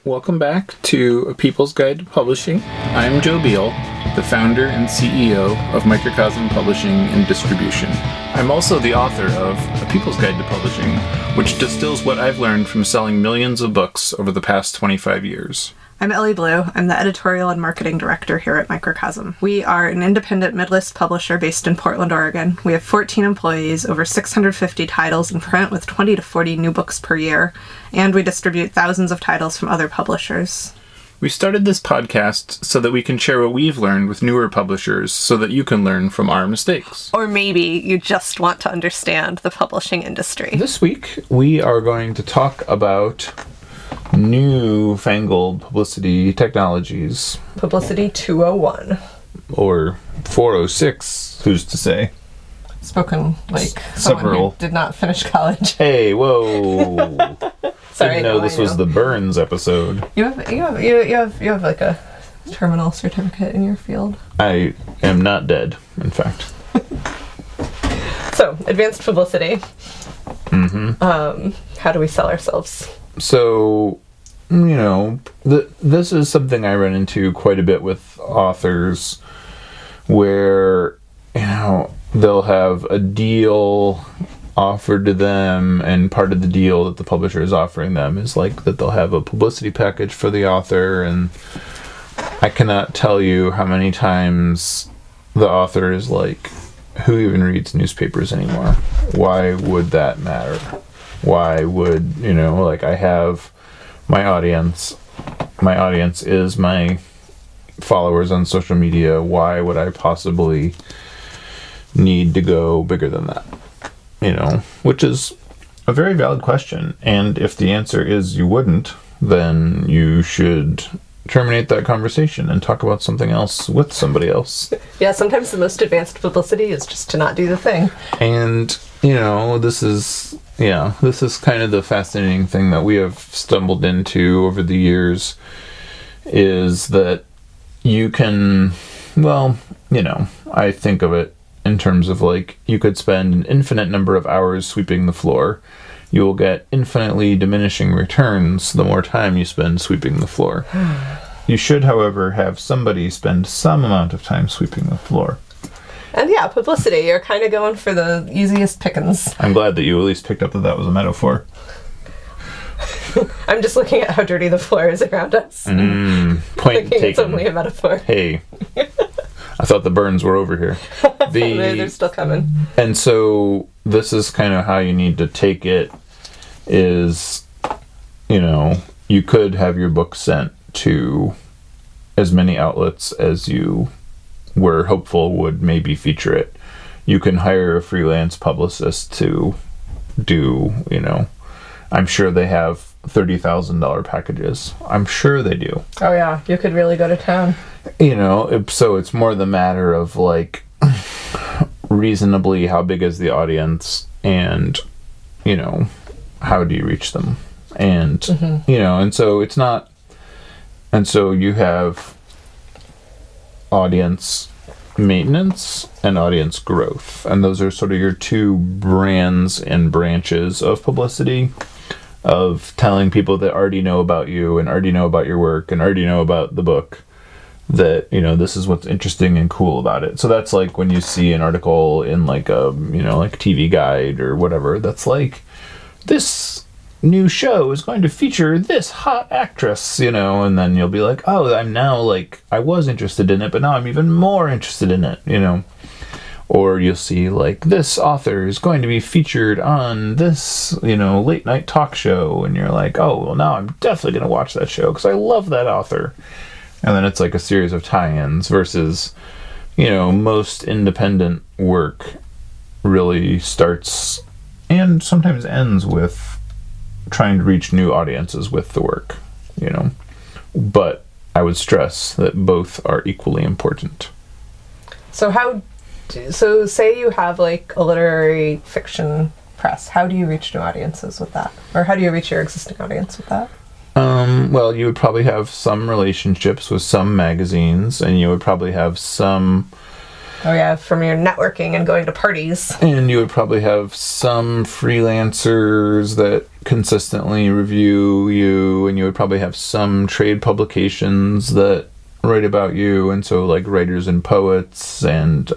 Welcome back to A People's Guide to Publishing. I'm Joe Beal, the founder and CEO of Microcosm Publishing and Distribution. I'm also the author of A People's Guide to Publishing, which distills what I've learned from selling millions of books over the past 25 years. I'm Ellie Blue. I'm the editorial and marketing director here at Microcosm. We are an independent mid-list publisher based in Portland, Oregon. We have 14 employees, over 650 titles in print with 20 to 40 new books per year, and we distribute thousands of titles from other publishers. We started this podcast so that we can share what we've learned with newer publishers so that you can learn from our mistakes. Or maybe you just want to understand the publishing industry. This week, we are going to talk about newfangled publicity technologies. Publicity 201. Or 406, who's to say? Spoken like someone who did not finish college. Hey, whoa. Sorry, didn't know this was the Burns episode. You have like a terminal certificate in your field. I am not dead, in fact. So, advanced publicity. Mm-hmm. How do we sell ourselves? So, this is something I run into quite a bit with authors where, they'll have a deal offered to them, and part of the deal that the publisher is offering them is like that they'll have a publicity package for the author, and I cannot tell you how many times the author is like, who even reads newspapers anymore? Why would that matter? Why would, I have my audience is my followers on social media. Why would I possibly need to go bigger than that? Which is a very valid question. And if the answer is you wouldn't, then you should terminate that conversation and talk about something else with somebody else. Yeah, sometimes the most advanced publicity is just to not do the thing. And, this is kind of the fascinating thing that we have stumbled into over the years, is that you can, I think of it in terms of you could spend an infinite number of hours sweeping the floor. You will get infinitely diminishing returns the more time you spend sweeping the floor. You should, however, have somebody spend some amount of time sweeping the floor. And yeah, publicity, you're kind of going for the easiest pickings. I'm glad that you at least picked up that was a metaphor. I'm just looking at how dirty the floor is around us. Point thinking taken. It's only a metaphor. Hey, I thought the Burns were over here. They're still coming. And so this is kind of how you need to take it, is, you could have your book sent to as many outlets as you were hopeful would maybe feature it. You can hire a freelance publicist to do, I'm sure they have $30,000 packages. I'm sure they do. Oh yeah, you could really go to town. So it's more the matter of reasonably how big is the audience, and how do you reach them, and and so it's not, and so you have audience maintenance and audience growth, and those are sort of your two brands and branches of publicity, of telling people that already know about you and already know about your work and already know about the book that this is what's interesting and cool about it. So that's like when you see an article in a TV Guide or whatever that's like, this new show is going to feature this hot actress, and then you'll be like, oh, I'm now I was interested in it, but now I'm even more interested in it, Or you'll see this author is going to be featured on this, late night talk show, and you're like, oh, well, now I'm definitely going to watch that show because I love that author. And then it's a series of tie-ins versus, most independent work really starts and sometimes ends with trying to reach new audiences with the work, But I would stress that both are equally important. So say you have a literary fiction press. How do you reach new audiences with that? Or how do you reach your existing audience with that? Well, you would probably have some relationships with some magazines, and you would probably have some Oh yeah, from your networking and going to parties. And you would probably have some freelancers that consistently review you, and you would probably have some trade publications that write about you, and so like Writers and Poets and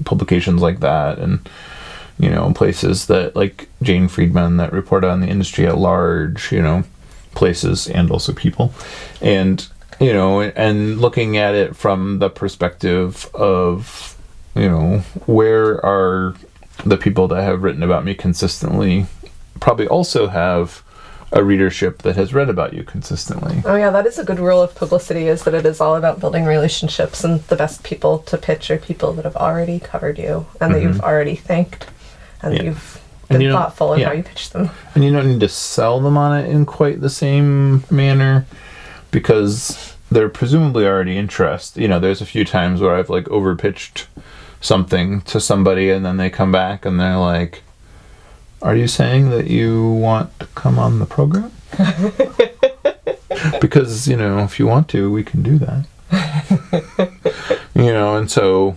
publications like that, and places that like Jane Friedman that report on the industry at large, places and also people. And and looking at it from the perspective of, where are the people that have written about me consistently probably also have a readership that has read about you consistently. Oh yeah, that is a good rule of publicity, is that it is all about building relationships, and the best people to pitch are people that have already covered you and that you've already thanked and that you've been thoughtful in how you pitch them. And you don't need to sell them on it in quite the same manner, because they're presumably already interested. There's a few times where I've like overpitched something to somebody and then they come back and they're like, "Are you saying that you want to come on the program?" Because, if you want to, we can do that. And so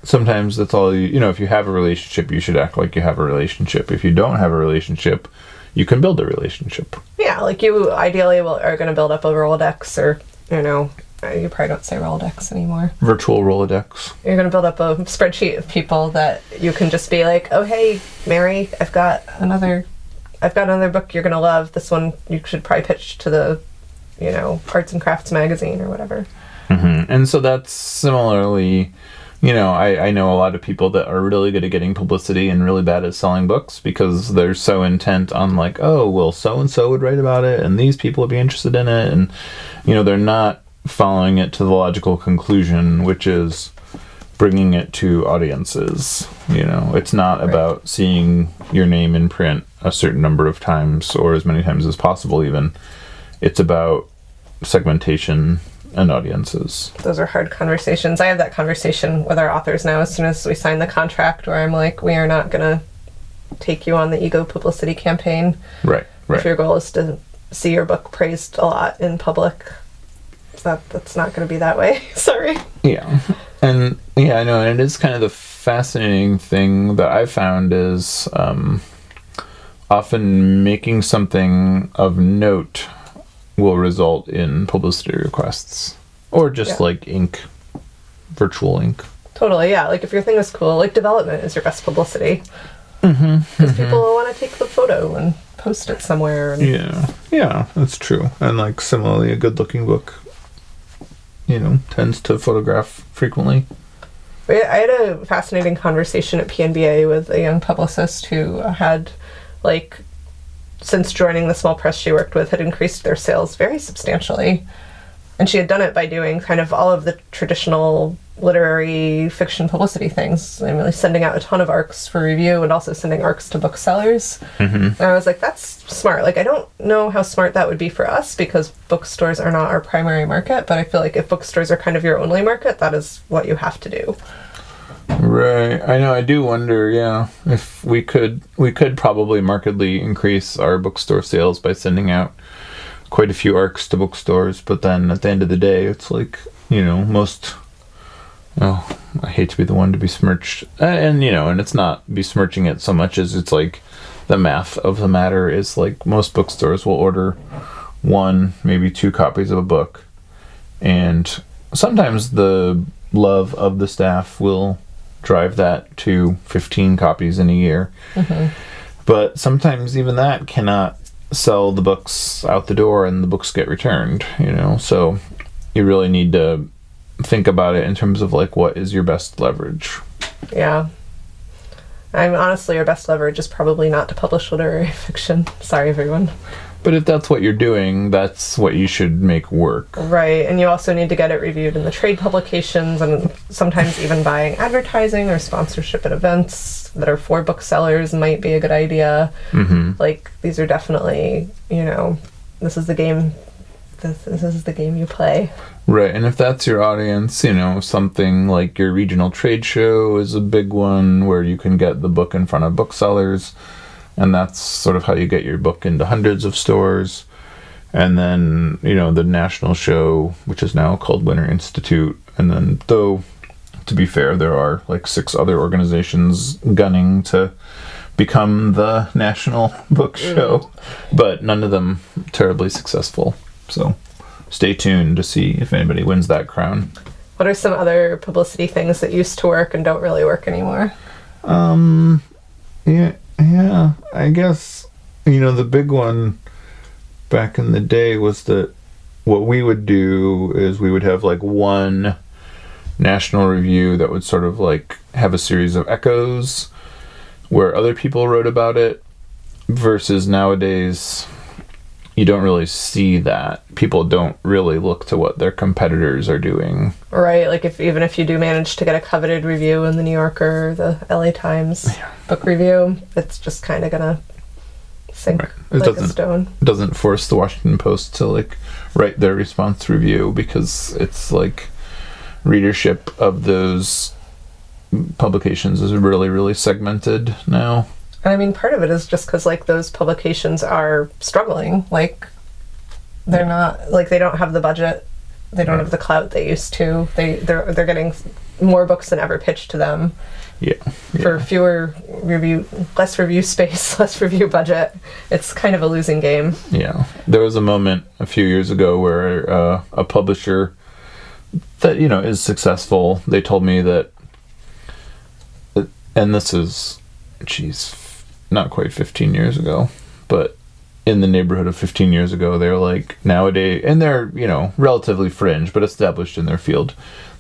sometimes that's all if you have a relationship, you should act like you have a relationship. If you don't have a relationship, you can build a relationship. Yeah, like you ideally are going to build up a Rolodex, or, you probably don't say Rolodex anymore. Virtual Rolodex. You're going to build up a spreadsheet of people that you can just be like, "Oh, hey, Mary, I've got another book you're going to love. This one you should probably pitch to the, Arts and Crafts magazine," or whatever. Mm-hmm. And so that's similarly... I know a lot of people that are really good at getting publicity and really bad at selling books, because they're so intent on like, oh, well, so-and-so would write about it and these people would be interested in it. And, they're not following it to the logical conclusion, which is bringing it to audiences. It's not about seeing your name in print a certain number of times, or as many times as possible even. It's about segmentation and audiences. Those are hard conversations. I have that conversation with our authors now as soon as we sign the contract, where I'm like, we are not going to take you on the ego publicity campaign. Right. If your goal is to see your book praised a lot in public, that's not going to be that way. Sorry. Yeah. And I know, and it is kind of the fascinating thing that I've found is often making something of note will result in publicity requests, or just like ink, virtual ink. Totally, yeah. Like if your thing is cool, like development is your best publicity. Because people want to take the photo and post it somewhere. And yeah, that's true. And like similarly, a good-looking book, tends to photograph frequently. I had a fascinating conversation at PNBA with a young publicist who had like, since joining the small press she worked with, had increased their sales very substantially. And she had done it by doing kind of all of the traditional literary fiction publicity things. And really sending out a ton of ARCs for review and also sending ARCs to booksellers. And I was like, that's smart. Like, I don't know how smart that would be for us, because bookstores are not our primary market. But I feel like if bookstores are kind of your only market, that is what you have to do. Right. I know. I do wonder, if we could probably markedly increase our bookstore sales by sending out quite a few ARCs to bookstores. But then at the end of the day, it's like, most... Oh, I hate to be the one to besmirch. And it's not besmirching it so much as it's like the math of the matter is like most bookstores will order 1, maybe 2 copies of a book. And sometimes the love of the staff will drive that to 15 copies in a year. But sometimes even that cannot sell the books out the door and the books get returned, So you really need to think about it in terms of like, what is your best leverage? Yeah. Honestly, your best leverage is probably not to publish literary fiction. Sorry, everyone. But if that's what you're doing, that's what you should make work. Right, and you also need to get it reviewed in the trade publications, and sometimes even buying advertising or sponsorship at events that are for booksellers might be a good idea. Like, these are definitely, this is the game. This is the game you play. Right, and if that's your audience, something like your regional trade show is a big one where you can get the book in front of booksellers, and that's sort of how you get your book into hundreds of stores. And then, the national show, which is now called Winter Institute, and then though to be fair, there are like 6 other organizations gunning to become the national book show, but none of them terribly successful. So stay tuned to see if anybody wins that crown. What are some other publicity things that used to work and don't really work anymore? Yeah, I guess, the big one back in the day was that what we would do is we would have like one national review that would sort of like have a series of echoes where other people wrote about it, versus nowadays you don't really see that. People don't really look to what their competitors are doing. Right, like even if you do manage to get a coveted review in the New Yorker, the LA Times book review, it's just kind of gonna sink like a stone. It doesn't force the Washington Post to like write their response review, because it's like readership of those publications is really, really segmented now. And I mean, part of it is just because like those publications are struggling. Like they're not, like they don't have the budget, they don't have the clout they used to. They're getting more books than ever pitched to them. For less review space, less review budget. It's kind of a losing game. Yeah. There was a moment a few years ago where a publisher that, is successful, they told me that, and this is, not quite 15 years ago, but in the neighborhood of 15 years ago, they're like, nowadays, and they're, relatively fringe, but established in their field.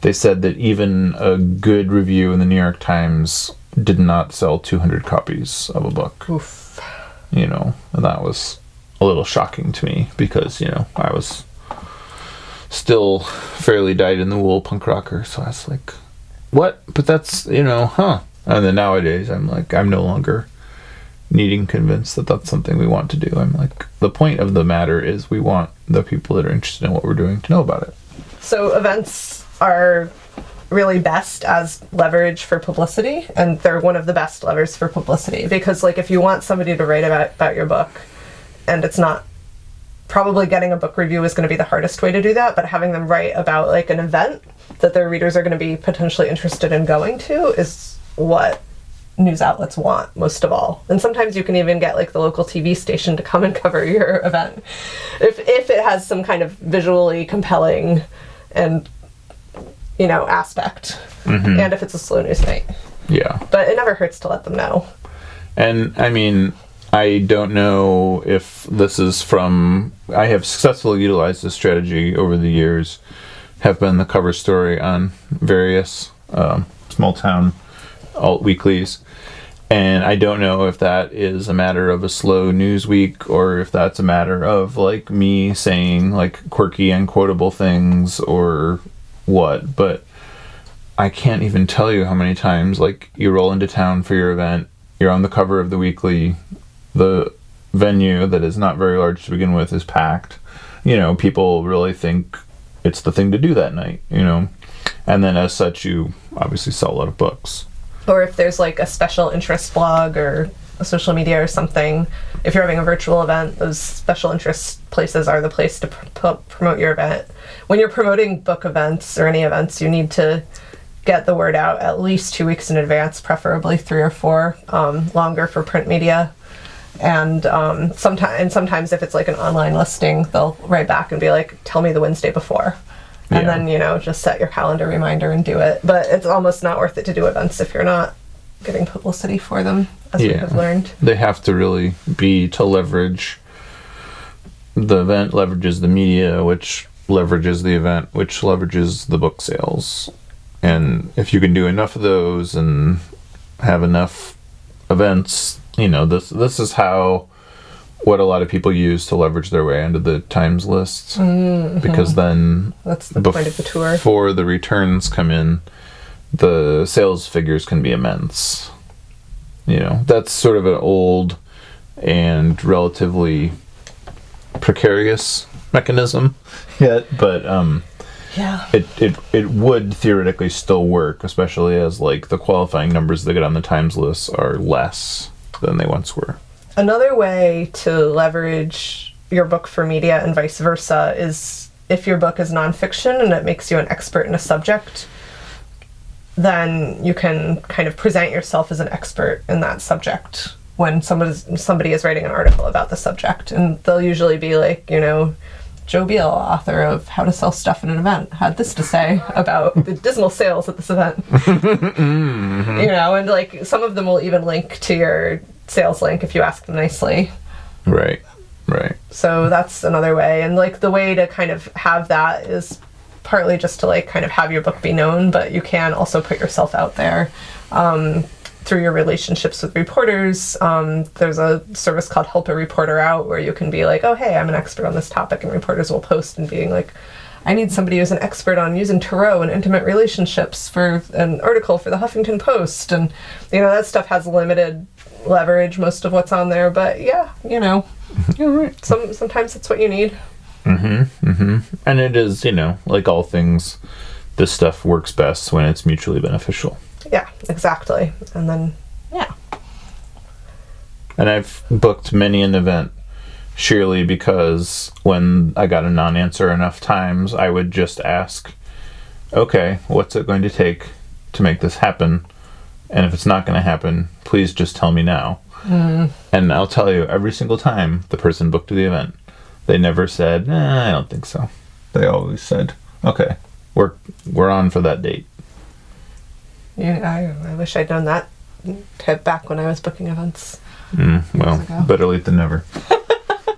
They said that even a good review in the New York Times did not sell 200 copies of a book. Oof. And that was a little shocking to me because, I was still fairly dyed-in-the-wool punk rocker, so I was like, what? But that's, huh? And then nowadays, I'm like, I'm no longer needing convinced that that's something we want to do. I'm like, the point of the matter is we want the people that are interested in what we're doing to know about it. So events are really best as leverage for publicity, and they're one of the best levers for publicity, because like if you want somebody to write about your book, and it's not, probably getting a book review is going to be the hardest way to do that, but having them write about like an event that their readers are going to be potentially interested in going to is what news outlets want most of all. And sometimes you can even get like the local TV station to come and cover your event if it has some kind of visually compelling and aspect, and if it's a slow news night. Yeah, but it never hurts to let them know. And I mean, I don't know if this is from, I have successfully utilized this strategy over the years, have been the cover story on various small town alt weeklies, and I don't know if that is a matter of a slow news week or if that's a matter of like me saying like quirky and quotable things or what, but I can't even tell you how many times like you roll into town for your event, you're on the cover of the weekly, the venue that is not very large to begin with is packed, people really think it's the thing to do that night, and then as such you obviously sell a lot of books. Or if there's like a special interest blog or a social media or something, if you're having a virtual event, those special interest places are the place to promote your event. When you're promoting book events or any events, you need to get the word out at least 2 weeks in advance, preferably 3 or 4, longer for print media. And sometimes if it's like an online listing, they'll write back and be like, tell me the Wednesday before. And then, just set your calendar reminder and do it. But it's almost not worth it to do events if you're not getting publicity for them, as we have learned. They have to really be to leverage. The event leverages the media, which leverages the event, which leverages the book sales. And if you can do enough of those and have enough events, this is what a lot of people use to leverage their way into the Times lists, because then that's the point of the tour. Before the returns come in, the sales figures can be immense. That's sort of an old and relatively precarious mechanism yet, but it would theoretically still work, especially as like the qualifying numbers that get on the Times lists are less than they once were. Another way to leverage your book for media and vice versa is if your book is nonfiction and it makes you an expert in a subject, then you can kind of present yourself as an expert in that subject when somebody is writing an article about the subject. And they'll usually be like, Joe Beal, author of How to Sell Stuff in an Event, had this to say about the dismal sales at this event. Mm-hmm. And like some of them will even link to your sales link if you ask them nicely. Right. So that's another way. And like the way to kind of have that is partly just to like kind of have your book be known, but you can also put yourself out there through your relationships with reporters. There's a service called Help a Reporter Out where you can be like, oh, hey, I'm an expert on this topic, and reporters will post and being like, I need somebody who's an expert on using Tarot and intimate relationships for an article for the Huffington Post. And, that stuff has limited leverage, most of what's on there, but yeah, Yeah, right. Sometimes it's what you need. And it is, like all things, this stuff works best when it's mutually beneficial. Yeah, exactly. And then, yeah. And I've booked many an event sheerly because when I got a non-answer enough times, I would just ask, okay, what's it going to take to make this happen? And if it's not going to happen, please just tell me now. And I'll tell you, every single time the person booked the event, they never said, I don't think so. They always said, okay, we're on for that date. Yeah, I wish I'd known that tip back when I was booking events. Well, better late than never.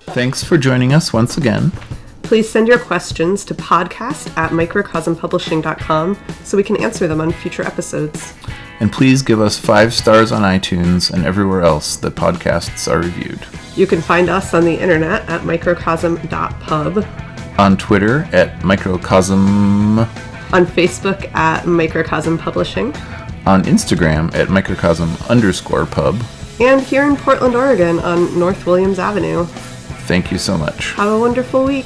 Thanks for joining us once again. Please send your questions to podcast@microcosmpublishing.com so we can answer them on future episodes. And please give us 5 stars on iTunes and everywhere else that podcasts are reviewed. You can find us on the internet at microcosm.pub. On Twitter at Microcosm. On Facebook at Microcosm Publishing. On Instagram at Microcosm_pub. And here in Portland, Oregon on North Williams Avenue. Thank you so much. Have a wonderful week.